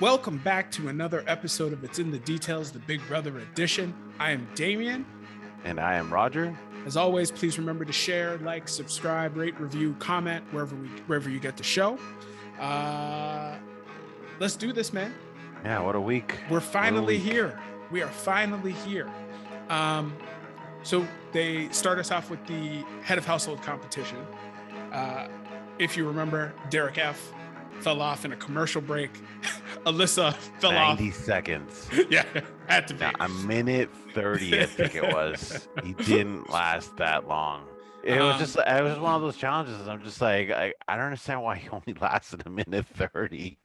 Welcome back to another episode of It's in the Details, the Big Brother edition. I am Damien. And I am Roger. As always, please remember to share, like, subscribe, rate, review, comment wherever you get the show. Let's do this, man. Yeah, what a week. We're finally here. We are finally here. So they start us off with the head of household competition. If you remember, Derek F fell off in a commercial break. Alyssa fell 90 seconds. Yeah, had to be. A minute 30, I think it was. He didn't last that long. It was one of those challenges. I'm just like, I don't understand why he only lasted a minute 30.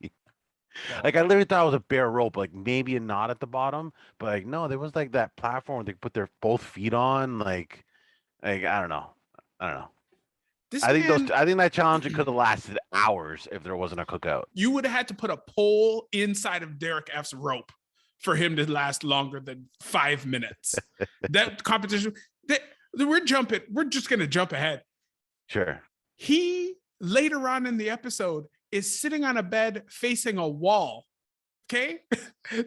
Like, I literally thought it was a bare rope, like maybe a knot at the bottom, but like, no, there was like that platform they put their both feet on. Like I don't know. I think that challenge could have lasted hours if there wasn't a cookout. You would have had to put a pole inside of Derek F's rope for him to last longer than 5 minutes. That competition, we're just going to jump ahead. Sure. He, later on in the episode, is sitting on a bed facing a wall, okay?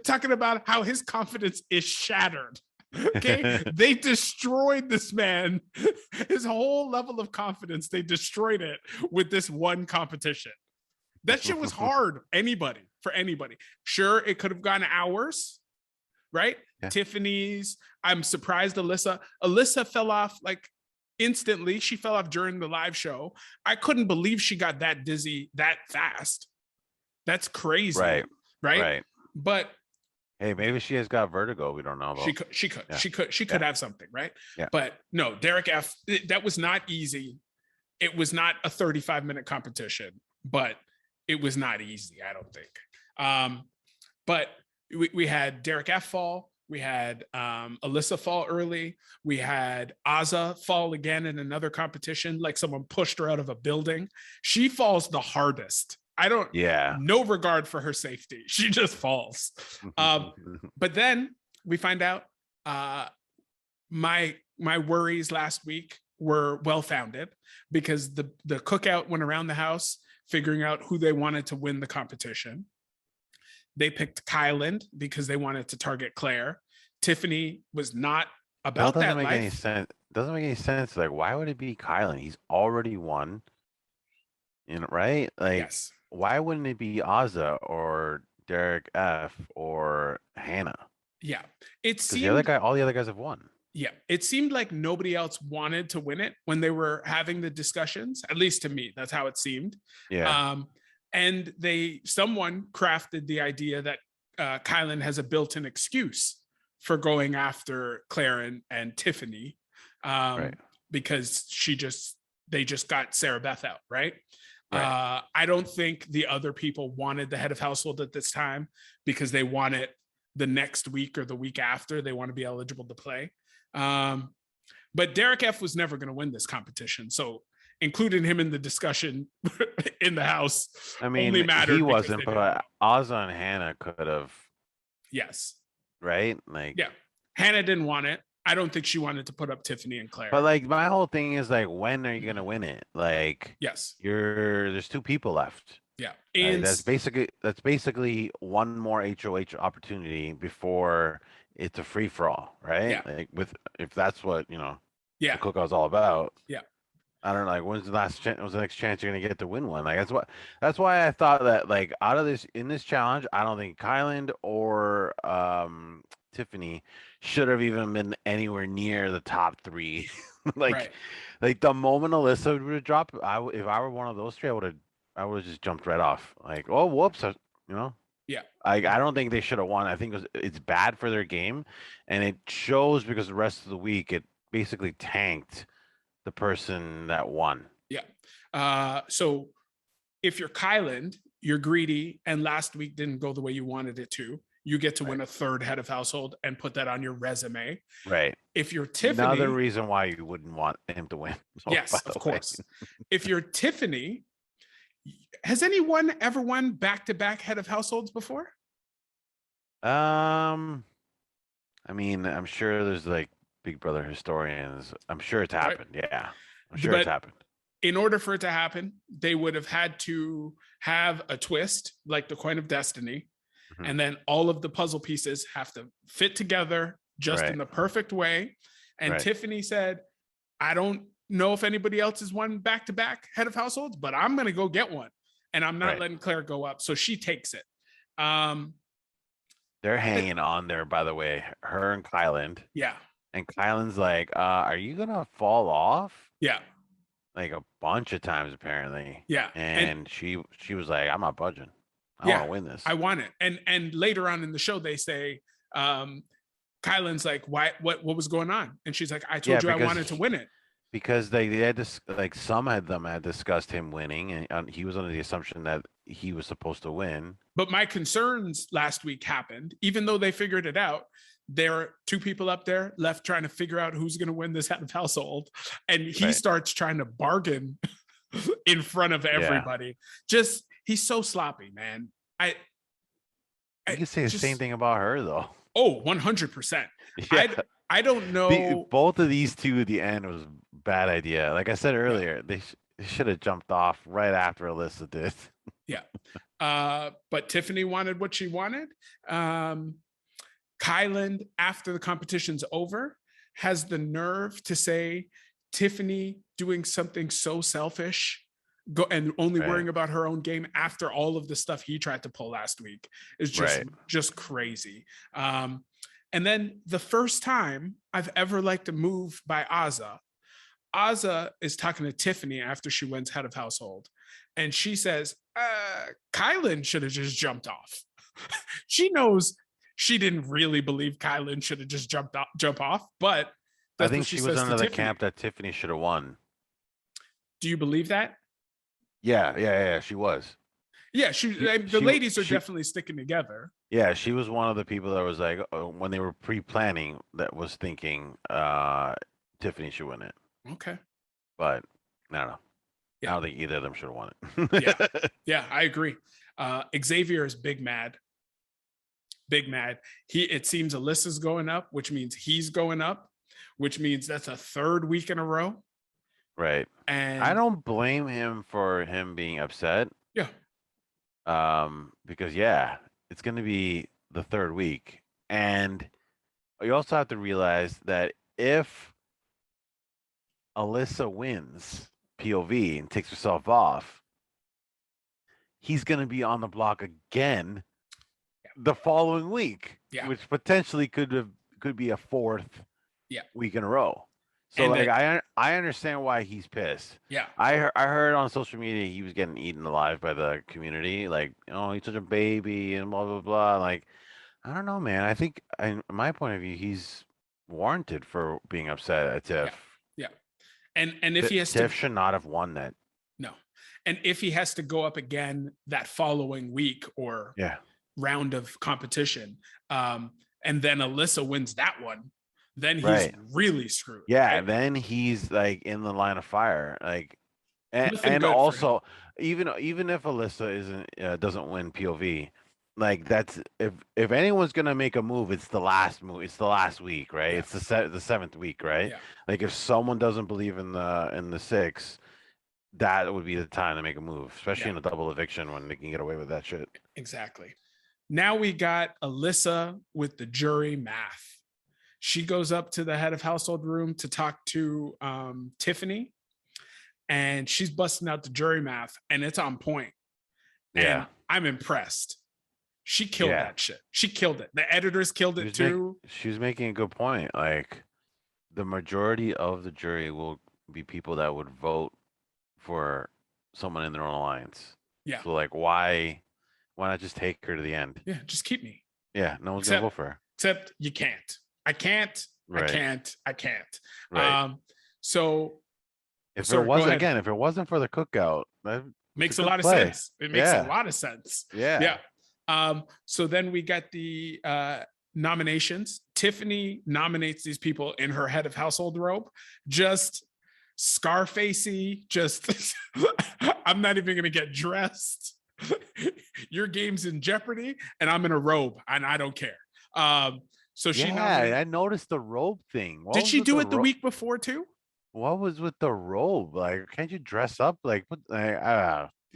Talking about how his confidence is shattered. Okay, they destroyed this man. His whole level of confidence, they destroyed it with this one competition. That shit was hard. For anybody. Sure, it could have gone hours, right? Yeah. Tiffany's. I'm surprised Alyssa fell off like instantly. She fell off during the live show. I couldn't believe she got that dizzy that fast. That's crazy. Right. But hey, maybe she has got vertigo. We don't know. She could have something, right? Yeah. But no, Derek F, that was not easy. It was not a 35-minute competition, but it was not easy, I don't think. But we had Derek F fall. We had Alyssa fall early. We had Azza fall again in another competition, like someone pushed her out of a building. She falls the hardest. No regard for her safety. She just falls. But then we find out my worries last week were well-founded because the cookout went around the house figuring out who they wanted to win the competition. They picked Kyland because they wanted to target Claire. Tiffany was not about that life. Doesn't make any sense. Like, why would it be Kyland? He's already won. Right? Like, yes. Why wouldn't it be Azza or Derek F or Hannah? Yeah, all the other guys have won. Yeah, it seemed like nobody else wanted to win it when they were having the discussions. At least to me, that's how it seemed. Yeah. And someone crafted the idea that Kyland has a built-in excuse for going after Claire and Tiffany, right. Because they just got Sarah Beth out, right? Right. I don't think the other people wanted the head of household at this time because they want it the next week or the week after. They want to be eligible to play. But Derek F was never going to win this competition. So including him in the discussion in the house, only mattered. He wasn't, but Azza and Hannah could have. Yes. Right? Like, yeah. Hannah didn't want it. I don't think she wanted to put up Tiffany and Claire. But like, my whole thing is like, when are you gonna win it? Like, yes, there's 2 people left. Yeah, and that's basically one more HOH opportunity before it's a free for all, right? Yeah. Like, if that's what the cookout's all about. Yeah. I don't know. Like, when's the next chance you're gonna get to win one? Like, that's why I thought that, like, out of this challenge, I don't think Kyland or Tiffany should have even been anywhere near the top 3. Like the moment Alyssa would have dropped, if I were one of those 3, I would have just jumped right off. Like, oh, whoops, Yeah. I don't think they should have won. I think it's bad for their game, and it shows because the rest of the week it basically tanked the person that won. Yeah. So if you're Kyland, you're greedy, and last week didn't go the way you wanted it to. You get to win a 3rd head of household and put that on your resume. Right. If you're Tiffany, another reason why you wouldn't want him to win. Yes, of course. If you're Tiffany, has anyone ever won back-to-back head of households before? I mean, I'm sure there's like Big Brother historians. I'm sure it's happened. Right. Yeah, I'm sure it's happened. In order for it to happen, they would have had to have a twist, like the coin of destiny, Mhm. And then all of the puzzle pieces have to fit together just in Right. the perfect way. And Right. Tiffany said, I don't know if anybody else has won back-to-back head of households, but I'm going to go get one. And I'm not Right. letting Claire go up. So she takes it. They're hanging on there, by the way, her and Kyland. Yeah. And Kyland's like, are you gonna fall off? Yeah. Like a bunch of times apparently. Yeah. And she was like, I'm not budging. I Yeah, want to win this. I want it. And later on in the show, they say, Kyland's like, why, what was going on? And she's like, I told you I wanted to win it. Because they had this, like some of them had discussed him winning, and he was under the assumption that he was supposed to win. But my concerns last week happened, even though they figured it out. There are two people up there left trying to figure out who's going to win this head of household. And he starts trying to bargain in front of everybody. Just, he's so sloppy, man. You can say the same thing about her, though. Oh, 100%. Yeah. I don't know. Both of these two at the end was a bad idea. Like I said earlier, they should have jumped off right after Alyssa did. Yeah. But Tiffany wanted what she wanted. Kyland, after the competition's over, has the nerve to say Tiffany doing something so selfish and only worrying about her own game after all of the stuff he tried to pull last week is just crazy. And then the first time I've ever liked a move by Azah is talking to Tiffany after she wins head of household. And she says, Kyland should have just jumped off. She knows she didn't really believe Kyland should have just jump off, but I think she was under the camp that Tiffany should have won. Do you believe that? Yeah, she was. Yeah, the ladies are definitely sticking together. Yeah, she was one of the people that was like, when they were pre-planning, that was thinking Tiffany should win it. Okay. But I don't know. Yeah. I don't think either of them should have won it. Yeah, I agree. Xavier is big mad. It seems Alyssa's going up, which means he's going up, which means that's a third week in a row. Right. And I don't blame him for him being upset. Yeah. Because it's going to be the third week. And you also have to realize that if Alyssa wins POV and takes herself off, he's going to be on the block again the following week, which potentially could be a fourth week in a row. So like I understand why he's pissed. Yeah. I heard on social media he was getting eaten alive by the community, like, oh, he's such a baby and blah blah blah. Like, I don't know, man. I think in my point of view, he's warranted for being upset at Tiff. Yeah. And if he has Tiff should not have won that. No. And if he has to go up again that following week or round of competition, and then Alyssa wins that one, then he's really screwed. Yeah, right? Then he's like in the line of fire. Like, and also even if Alyssa doesn't win POV, like that's if anyone's gonna make a move, it's the last move. It's the last week, right? It's the seventh week, right? Yeah. Like if someone doesn't believe in the six, that would be the time to make a move, especially in a double eviction when they can get away with that shit. Exactly. Now we got Alyssa with the jury math. She goes up to the head of household room to talk to Tiffany, and she's busting out the jury math, and it's on point. And I'm impressed. She killed that shit. She killed it. The editors killed it too. She was making a good point. Like, the majority of the jury will be people that would vote for someone in their own alliance. Yeah. So like, why not just take her to the end? Yeah, just keep me. Yeah, no one's gonna vote for her. Except you can't. I can't. Right. I can't. Right. So if it wasn't for the cookout, that makes a lot of sense. It makes a lot of sense. Yeah. So then we got the nominations. Tiffany nominates these people in her head of household robe, just Scarfacey, just I'm not even gonna get dressed. Your game's in jeopardy, and I'm in a robe, and I don't care. So she I noticed the robe thing. Did she do it the week before too? What was with the robe? Like, can't you dress up? Like, what?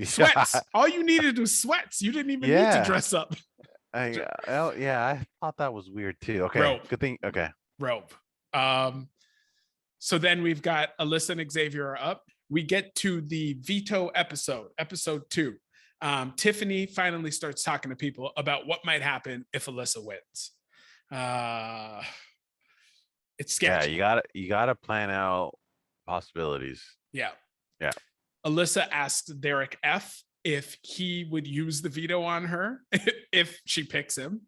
Sweats. All you needed was sweats. You didn't even need to dress up. Yeah, I thought that was weird too. Okay, Rope. good thing. Okay, Rope. So then we've got Alyssa and Xavier are up. We get to the veto episode 2. Tiffany finally starts talking to people about what might happen if Alyssa wins. It's sketchy. Yeah, you gotta plan out possibilities. Yeah. Yeah. Alyssa asked Derek F if he would use the veto on her if she picks him,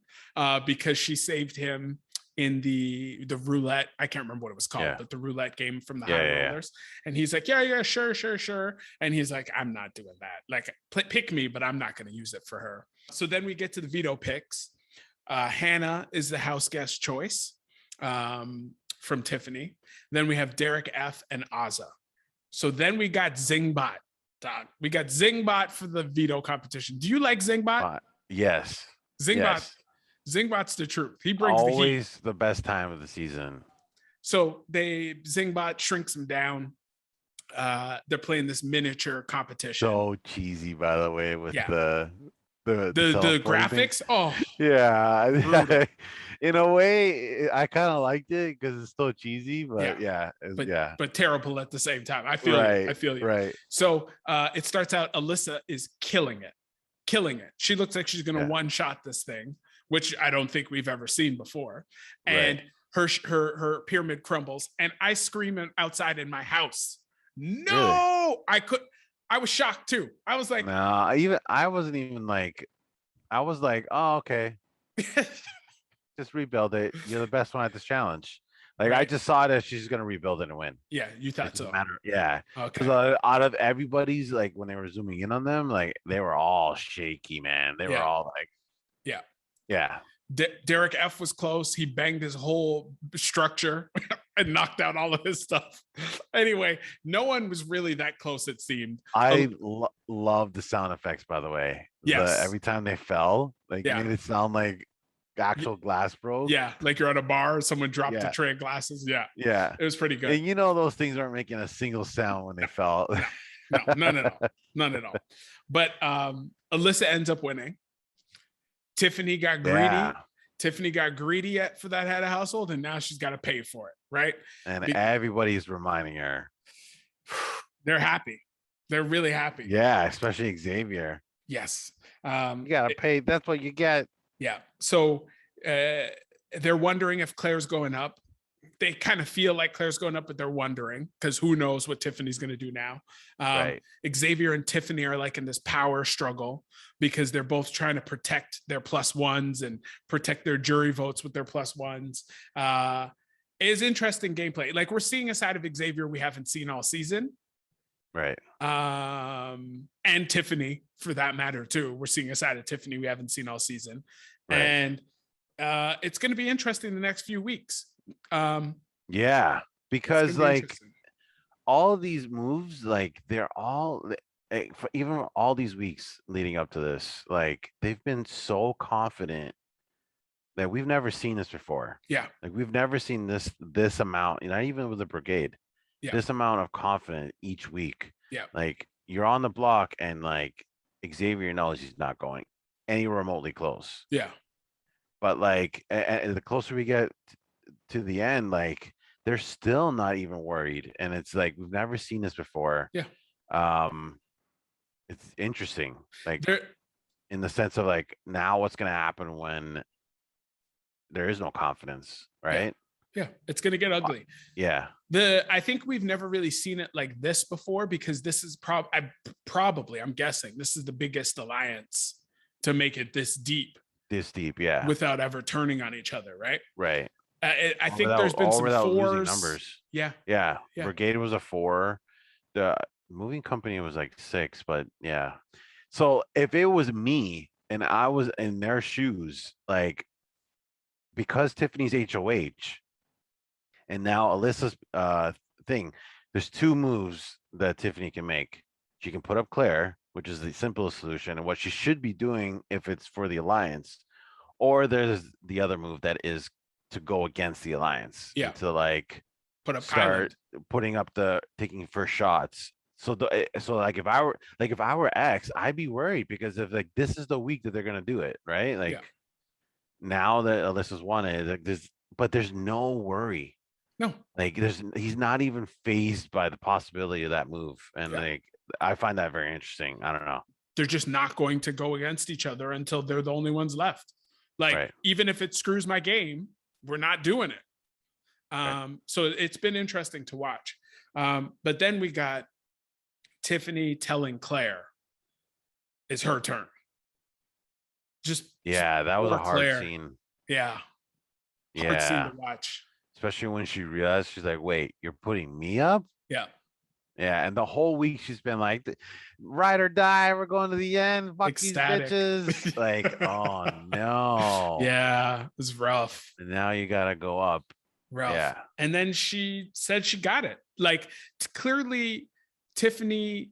because she saved him in the roulette. I can't remember what it was called, but the roulette game from the high rollers. And he's like, yeah, sure. And he's like, I'm not doing that. Like, pick me, but I'm not going to use it for her. So then we get to the veto picks. Hannah is the house guest choice from Tiffany. Then we have Derek F and Azza. So then we got Zingbot. Dog. We got Zingbot for the veto competition. Do you like Zingbot? Yes. Zingbot. Yes. Zingbot's the truth. He brings always the heat. The best time of the season. So Zingbot shrinks him down. They're playing this miniature competition. So cheesy, by the way, with the graphics. Oh, yeah. In a way, I kind of liked it because it's so cheesy, but but terrible at the same time. I feel you. I feel you. Right. So it starts out. Alyssa is killing it. She looks like she's going to one-shot this thing, which I don't think we've ever seen before. And her pyramid crumbles, and I scream outside in my house. No, really? I was shocked too. I was like, no, I wasn't even like, I was like, oh, okay. Just rebuild it. You're the best one at this challenge. Like, I just saw that she's going to rebuild it and win. Yeah, you thought so. Yeah. Okay. Because out of everybody's, like, when they were zooming in on them, like, they were all shaky, man. They were all like, yeah. Derek F was close. He banged his whole structure and knocked out all of his stuff. Anyway, no one was really that close, it seemed. I love the sound effects, by the way. Yes. Every time they fell, like, made it sound like actual glass broke. Yeah, like you're at a bar, someone dropped a tray of glasses. Yeah. It was pretty good. And you know those things aren't making a single sound when they fell. No, none at all. But Alyssa ends up winning. Tiffany got greedy. Yeah. Tiffany got greedy for that head of household, and now she's got to pay for it, right? And everybody's reminding her. They're happy. They're really happy. Yeah, especially Xavier. Yes. You gotta pay. That's what you get. Yeah. So they're wondering if Claire's going up. They kind of feel like Claire's going up, but they're wondering because who knows what Tiffany's going to do now. Xavier and Tiffany are like in this power struggle because they're both trying to protect their +1s and protect their jury votes with their +1s. It is interesting gameplay. Like, we're seeing a side of Xavier we haven't seen all season. Right. And Tiffany, for that matter, too. We're seeing a side of Tiffany we haven't seen all season. Right. And it's going to be interesting the next few weeks. Because like all of these moves, like they're all, even all these weeks leading up to this, like they've been so confident that we've never seen this before. Like we've never seen this amount, not even with the brigade, this amount of confidence each week. Like you're on the block and like Xavier knows he's not going any remotely close. But like and the closer we get to the end, like they're still not even worried, and it's like we've never seen this before. It's interesting, like in the sense of like now what's going to happen when there is no confidence, right? It's going to get ugly. I think we've never really seen it like this before because this is I'm guessing this is the biggest alliance to make it this deep, without ever turning on each other, right? I think there's been some 4s. Numbers. Yeah. Brigade was a 4. The moving company was like 6, but so if it was me and I was in their shoes, like because Tiffany's HOH and now Alyssa's thing, there's 2 moves that Tiffany can make. She can put up Claire, which is the simplest solution and what she should be doing if it's for the alliance, or there's the other move that is to go against the alliance, to like start putting up taking first shots. So like if I were X, I'd be worried because if like this is the week that they're gonna do it, right? Like now that Alyssa's won it, like there's no worry. No. Like he's not even phased by the possibility of that move. And like I find that very interesting. I don't know. They're just not going to go against each other until they're the only ones left. Like, even if it screws my game, we're not doing it. So it's been interesting to watch. But then we got Tiffany telling Claire it's her turn. That was a hard scene. Hard scene to watch. Especially when she realized, she's like, wait, you're putting me up? Yeah. And the whole week she's been like, ride or die, we're going to the end. Fuck Ecstatic. These bitches. Like, oh no. Yeah, it was rough. And now you gotta go up. Rough. Yeah. And then she said she got it. Like, clearly Tiffany's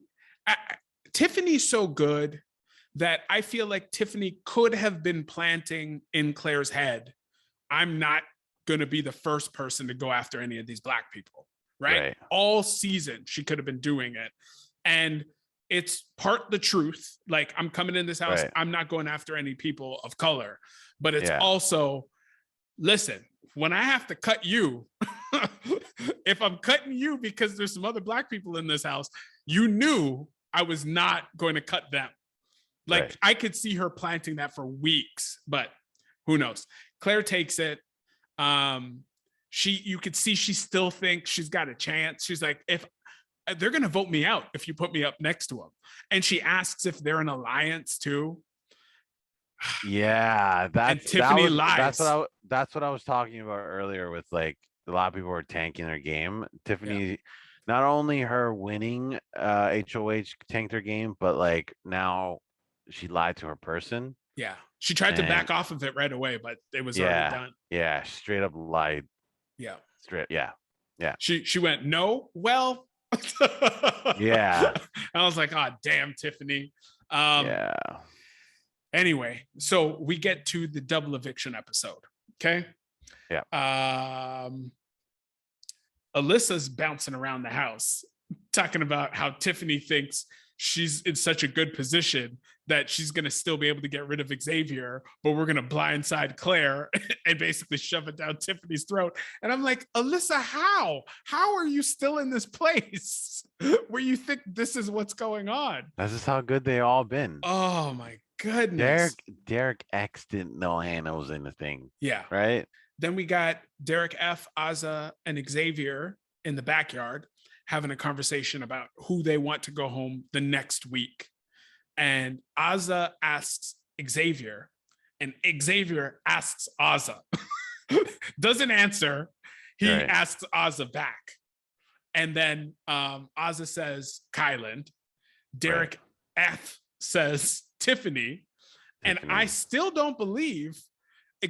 so good that I feel like Tiffany could have been planting in Claire's head, I'm not going to be the first person to go after any of these black people, right? All season, she could have been doing it. And it's part the truth. Like, I'm coming in this house, I'm not going after any people of color. But it's also, listen, when I have to cut you, if I'm cutting you because there's some other black people in this house, you knew I was not going to cut them. Like, I could see her planting that for weeks, but who knows? Claire takes it. You could see she still thinks she's got a chance. She's like, if they're going to vote me out, if you put me up next to them. And she asks if they're an alliance too. Yeah, Tiffany lies. That's what I was talking about earlier with, like, a lot of people were tanking their game. Tiffany, not only her winning HOH tanked her game, but like now she lied to her person. Yeah. She tried to back off of it right away, but it was already done. Yeah, straight up lied. Yeah. Straight. Yeah. She went, no, well. Yeah. I was like, oh, damn, Tiffany. Anyway, so we get to the double eviction episode. Okay. Yeah. Alyssa's bouncing around the house talking about how Tiffany thinks she's in such a good position that she's going to still be able to get rid of Xavier, but we're going to blindside Claire and basically shove it down Tiffany's throat. And I'm like, Alyssa, how are you still in this place where you think this is what's going on? This is how good they all been. Oh my goodness. Derek X didn't know Hannah was in the thing. Yeah. Right. Then we got Derek F, Azza, and Xavier in the backyard having a conversation about who they want to go home the next week. And Azza asks Xavier, and Xavier asks Azza. Doesn't answer. He asks Azza back. And then Azza says Kyland. Derek F says Tiffany. And I still don't believe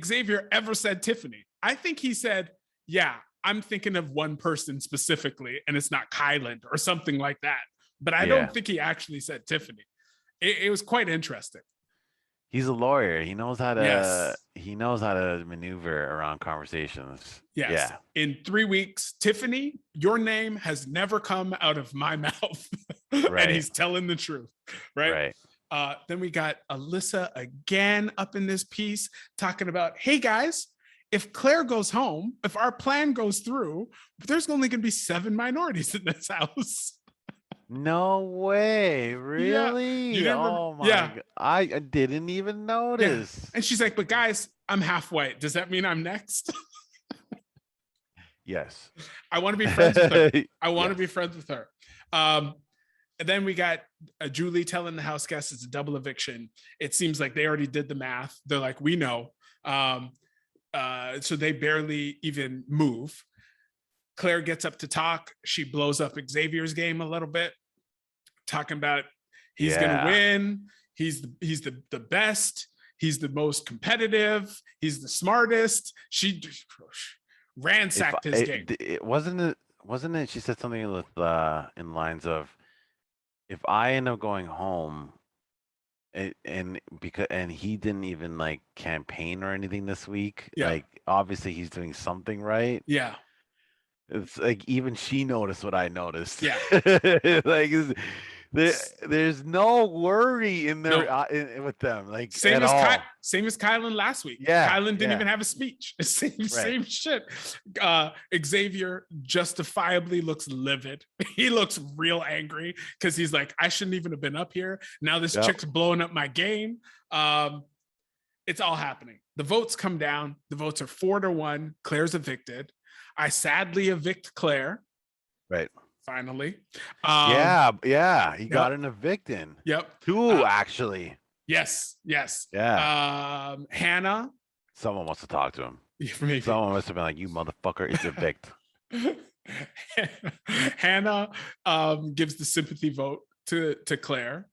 Xavier ever said Tiffany. I think he said, yeah, I'm thinking of one person specifically, and it's not Kyland or something like that. But I don't think he actually said Tiffany. It was quite interesting. He's a lawyer. He knows how to maneuver around conversations. Yes. Yeah. In 3 weeks, Tiffany, your name has never come out of my mouth. And he's telling the truth. Right. Then we got Alyssa again up in this piece talking about, hey guys, if Claire goes home, if our plan goes through, there's only going to be 7 minorities in this house. No way. Really? Yeah. Oh my God. I didn't even notice. Yeah. And she's like, but guys, I'm half white. Does that mean I'm next? Yes. I want to be friends with her. I want to be friends with her. And then we got Julie telling the house guests it's a double eviction. It seems like they already did the math. They're like, we know. So they barely even move. Claire gets up to talk. She blows up Xavier's game a little bit, talking about he's going to win. He's the best. He's the most competitive. He's the smartest. She ransacked his game. Wasn't it? She said something with in lines of, if I end up going home, and he didn't even like campaign or anything this week. Yeah. Like obviously he's doing something right. Yeah. It's like even she noticed what I noticed. Yeah. Like There's no worry in there No. with them, like Same at as all. same as Kylan last week. Yeah, Kylan didn't yeah. even have a speech. Same Right. same shit. Xavier justifiably looks livid. He looks real angry because he's like, I shouldn't even have been up here. Now this Yep. chick's blowing up my game. It's all happening. The votes come down. The votes are 4-1. Claire's evicted. I sadly evict Claire. Right. Finally. Yeah. He got an evicting. Yep. 2 actually. Yes. Yeah. Hannah. Someone wants to talk to him. Maybe. Someone must have been like, "You motherfucker, it's evict." Hannah gives the sympathy vote to Claire.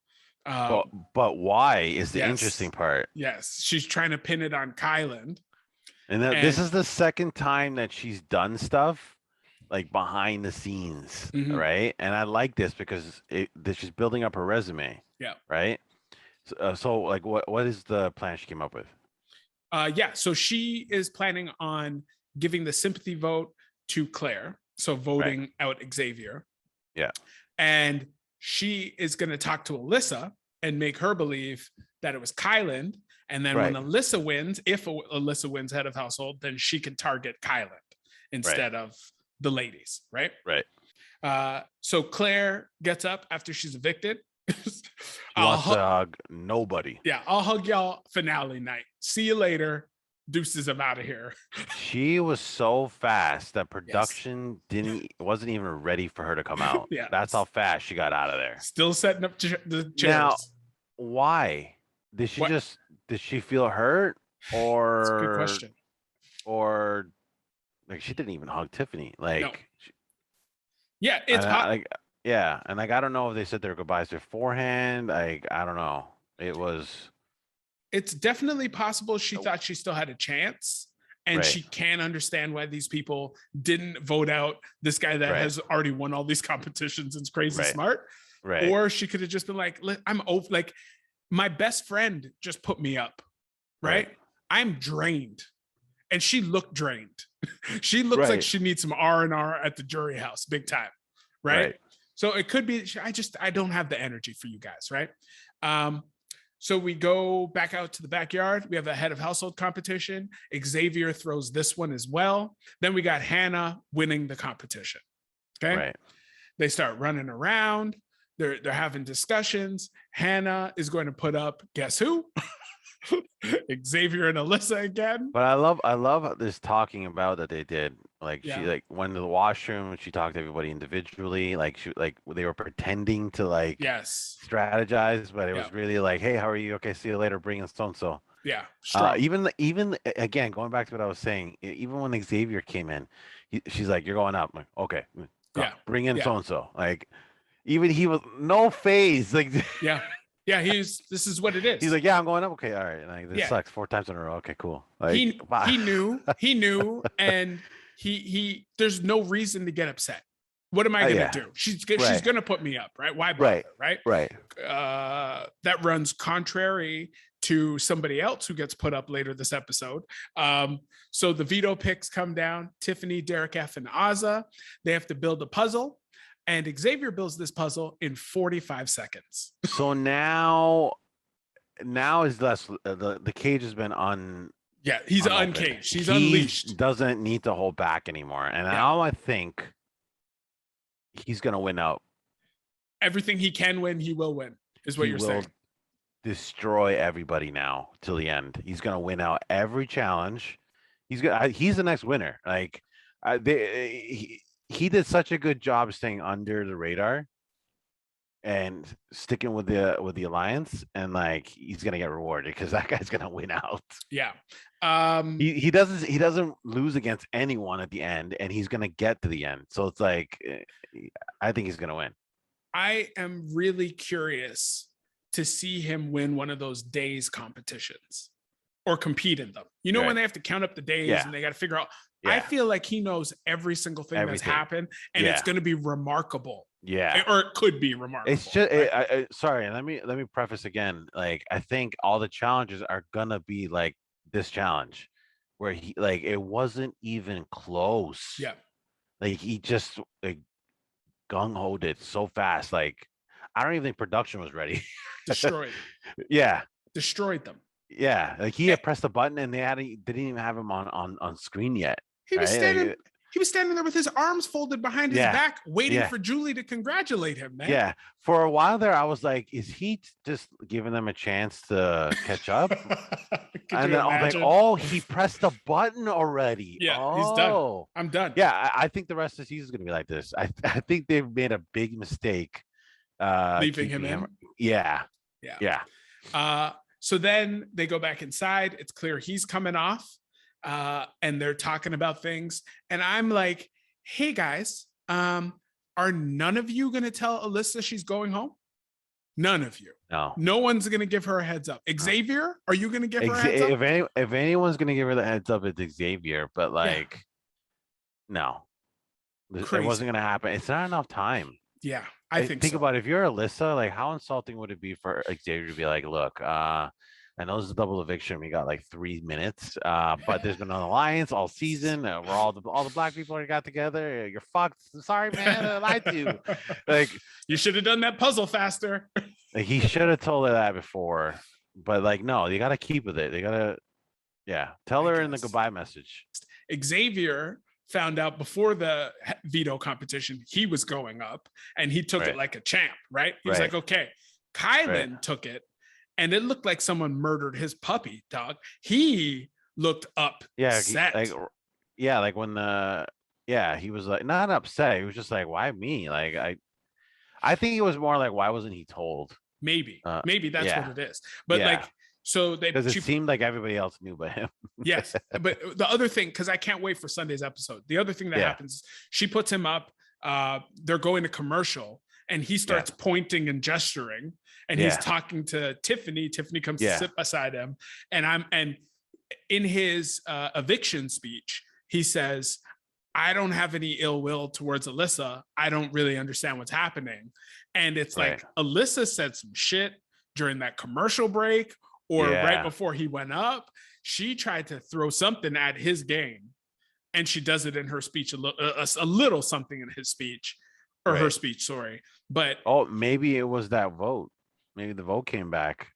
But why is the interesting part? Yes, she's trying to pin it on Kylan. And this is the second time that she's done stuff like behind the scenes, right? And I like this because she's building up her resume. Yeah. Right. So like, what is the plan she came up with? So she is planning on giving the sympathy vote to Claire. So voting out Xavier. Yeah. And she is going to talk to Alyssa and make her believe that it was Kylan. And then when Alyssa wins, if Alyssa wins head of household, then she can target Kylan instead of the ladies. Right. Right. So Claire gets up after she's evicted. She wants to hug nobody. Yeah. I'll hug y'all finale night. See you later. Deuces, I'm out of here. She was so fast that production wasn't even ready for her to come out. Yeah. That's how fast she got out of there. Still setting up the chairs. Now, why? Did she feel hurt? Or that's a good question. Or like she didn't even hug Tiffany. Like no. It's hot. Yeah, and like I don't know if they said their goodbyes beforehand. Like I don't know. It's definitely possible she thought she still had a chance, and she can't understand why these people didn't vote out this guy that has already won all these competitions and is crazy smart. Right. Or she could have just been like, I'm over. Like my best friend just put me up. Right. I'm drained, and she looked drained. She looks like she needs some R&R at the jury house, big time. Right. So it could be, I don't have the energy for you guys, right? So we go back out to the backyard. We have a head of household competition. Xavier throws this one as well. Then we got Hannah winning the competition. Okay. Right. They start running around. They're having discussions. Hannah is going to put up, guess who? Xavier and Alyssa again. But I love this talking about that they did. Like she went to the washroom and she talked to everybody individually. Like they were pretending to strategize, but it was really like, hey, how are you? Okay, see you later. Bring in so and so. Yeah. Even again, going back to what I was saying, even when Xavier came in, she's like, you're going up. I'm like, okay, bring in so and so. Like even he was no phase. Like Yeah, this is what it is. He's like, yeah, I'm going up. Okay, all right. Like this sucks 4 times in a row. Okay, cool. Like, he knew, and he there's no reason to get upset. What am I gonna do? She's gonna put me up, right? Why bother, right? That runs contrary to somebody else who gets put up later this episode. So the veto picks come down. Tiffany, Derek F, and Azza. They have to build a puzzle. And Xavier builds this puzzle in 45 seconds. So now is less the cage has been he's uncaged. He's unleashed. Doesn't need to hold back anymore. And now I think he's gonna win out. Everything he can win, he will win, is what you're saying. Destroy everybody now till the end. He's gonna win out every challenge. He's the next winner. Like he did such a good job staying under the radar and sticking with the alliance, and like he's gonna get rewarded because that guy's gonna win out. Yeah. He doesn't lose against anyone at the end, and he's gonna get to the end. So it's like I think he's gonna win. I am really curious to see him win one of those days competitions or compete in them. You know, when they have to count up the days and they got to figure out. I feel like he knows every single thing that's happened, and it's going to be remarkable. Yeah, or it could be remarkable. It's just sorry, and let me preface again. Like I think all the challenges are gonna be like this challenge, where it wasn't even close. Yeah, like he just gung-hoed it so fast. Like I don't even think production was ready. Destroyed. Yeah. Destroyed them. Yeah. Like he had pressed a button and didn't even have him on screen yet. He was right? standing. Like, he was standing there with his arms folded behind his back, waiting for Julie to congratulate him, man. Yeah. For a while there, I was like, is he just giving them a chance to catch up? And then I'm like, oh, he pressed the button already. Yeah, he's done. I'm done. Yeah, I think the rest of the season is going to be like this. I think they've made a big mistake. Leaving him in? Yeah. So then they go back inside. It's clear he's coming off. And they're talking about things. And I'm like, hey guys, are none of you going to tell Alyssa she's going home? None of you. No one's going to give her a heads up. Xavier, are you going to give her a heads up? If anyone's going to give her the heads up, it's Xavier. But like, no, it wasn't going to happen. It's not enough time. Yeah, I think about it. If you're Alyssa, like how insulting would it be for Xavier to be like, look, I know this is a double eviction. We got like 3 minutes, but there's been an alliance all season. We're all the black people that got together. You're fucked. Sorry, man. I lied to you. Like you should have done that puzzle faster. Like, he should have told her that before, but like, no, you got to keep with it. They got to, tell her in the goodbye message. Xavier found out before the veto competition he was going up, and he took it like a champ. Right? He was like, okay. Kylan took it. And it looked like someone murdered his puppy, dog. He looked upset. Like when he was like not upset. He was just like, why me? Like I think it was more like, why wasn't he told? Maybe that's what it is. But because it seemed like everybody else knew but him. Yes. But the other thing, because I can't wait for Sunday's episode. The other thing that happens, she puts him up. They're going to commercial. And he starts pointing and gesturing, and he's talking to Tiffany. Tiffany comes to sit beside him, and in his eviction speech, he says, "I don't have any ill will towards Alyssa. I don't really understand what's happening." And it's like Alyssa said some shit during that commercial break, or right before he went up. She tried to throw something at his game, and she does it in her speech, a little something in his speech. Or her speech, sorry. But maybe it was that vote. Maybe the vote came back.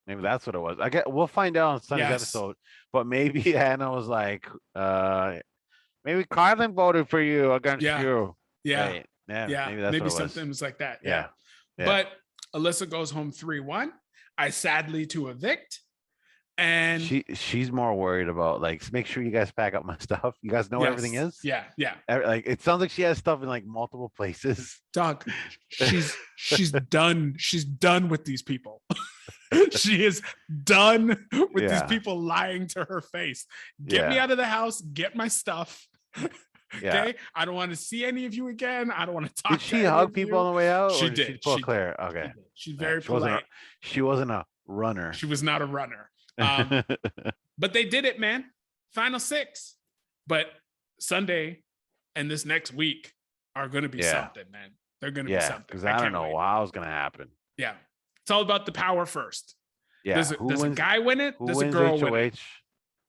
Maybe that's what it was. We'll find out on Sunday's episode. But maybe Hannah was like, maybe Kylan voted for you against you. Yeah. Maybe something was like that. Yeah. But Alyssa goes home 3-1. I sadly to evict. And she's more worried about like, make sure you guys pack up my stuff. You guys know where everything is. Yeah. Like it sounds like she has stuff in like multiple places. Dog, she's done. She's done with these people. She is done with these people lying to her face. Get me out of the house. Get my stuff. Okay. I don't want to see any of you again. I don't want to talk. Did she hug people on the way out? She did. She Claire. Okay. She's very polite. She wasn't a runner. She was not a runner. But they did it, man. Final 6. But Sunday and this next week are going to be something, man. They're going to be something. Because I don't know how it's going to happen. Yeah. It's all about the power first. Yeah. Does a guy win it? Does a girl win it?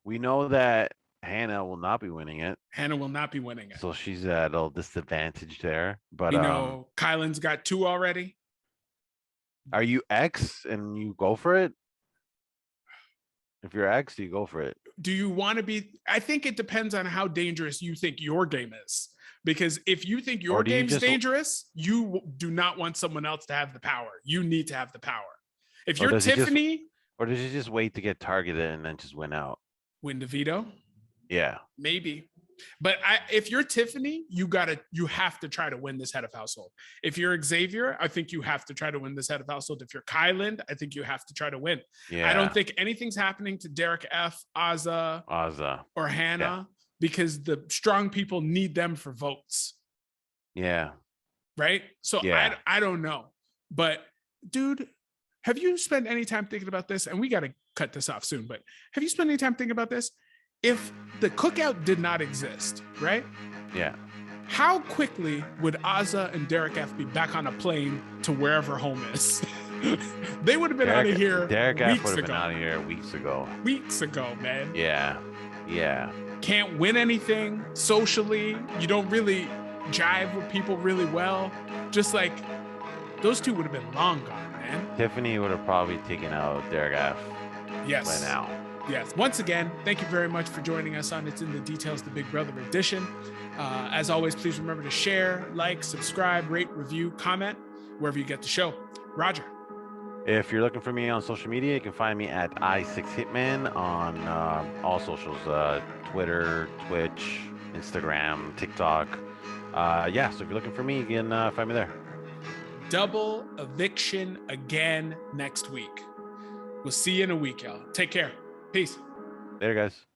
We know that Hannah will not be winning it. Hannah will not be winning it. So she's at a little disadvantage there. But Kylan's got 2 already. Are you X and you go for it? If you're X, you go for it. Do you want to be? I think it depends on how dangerous you think your game is. Because if you think your game's dangerous, you do not want someone else to have the power. You need to have the power. If you're Tiffany, or does he just wait to get targeted and then just win out? Win the veto? Yeah, maybe. But if you're Tiffany, you have to try to win this head of household. If you're Xavier, I think you have to try to win this head of household. If you're Kylan, I think you have to try to win. Yeah. I don't think anything's happening to Derek F, Azza, or Hannah because the strong people need them for votes. Yeah. Right? So I don't know. But dude, have you spent any time thinking about this? And we got to cut this off soon, but have you spent any time thinking about this? If the cookout did not exist, right? Yeah. How quickly would Azza and Derek F be back on a plane to wherever home is? They would have been out of here. Derek F would have been out of here weeks ago. Weeks ago, man. Yeah. Can't win anything socially. You don't really jive with people really well. Just like those two would have been long gone, man. Tiffany would have probably taken out Derek F. Yes. by now. Yes. Once again, thank you very much for joining us on It's in the Details, the Big Brother edition. As always, please remember to share, like, subscribe, rate, review, comment, wherever you get the show. Roger. If you're looking for me on social media, you can find me at i6hitman on all socials, Twitter, Twitch, Instagram, TikTok. So if you're looking for me, you can find me there. Double eviction again next week. We'll see you in a week, y'all. Take care. Peace. Later, guys.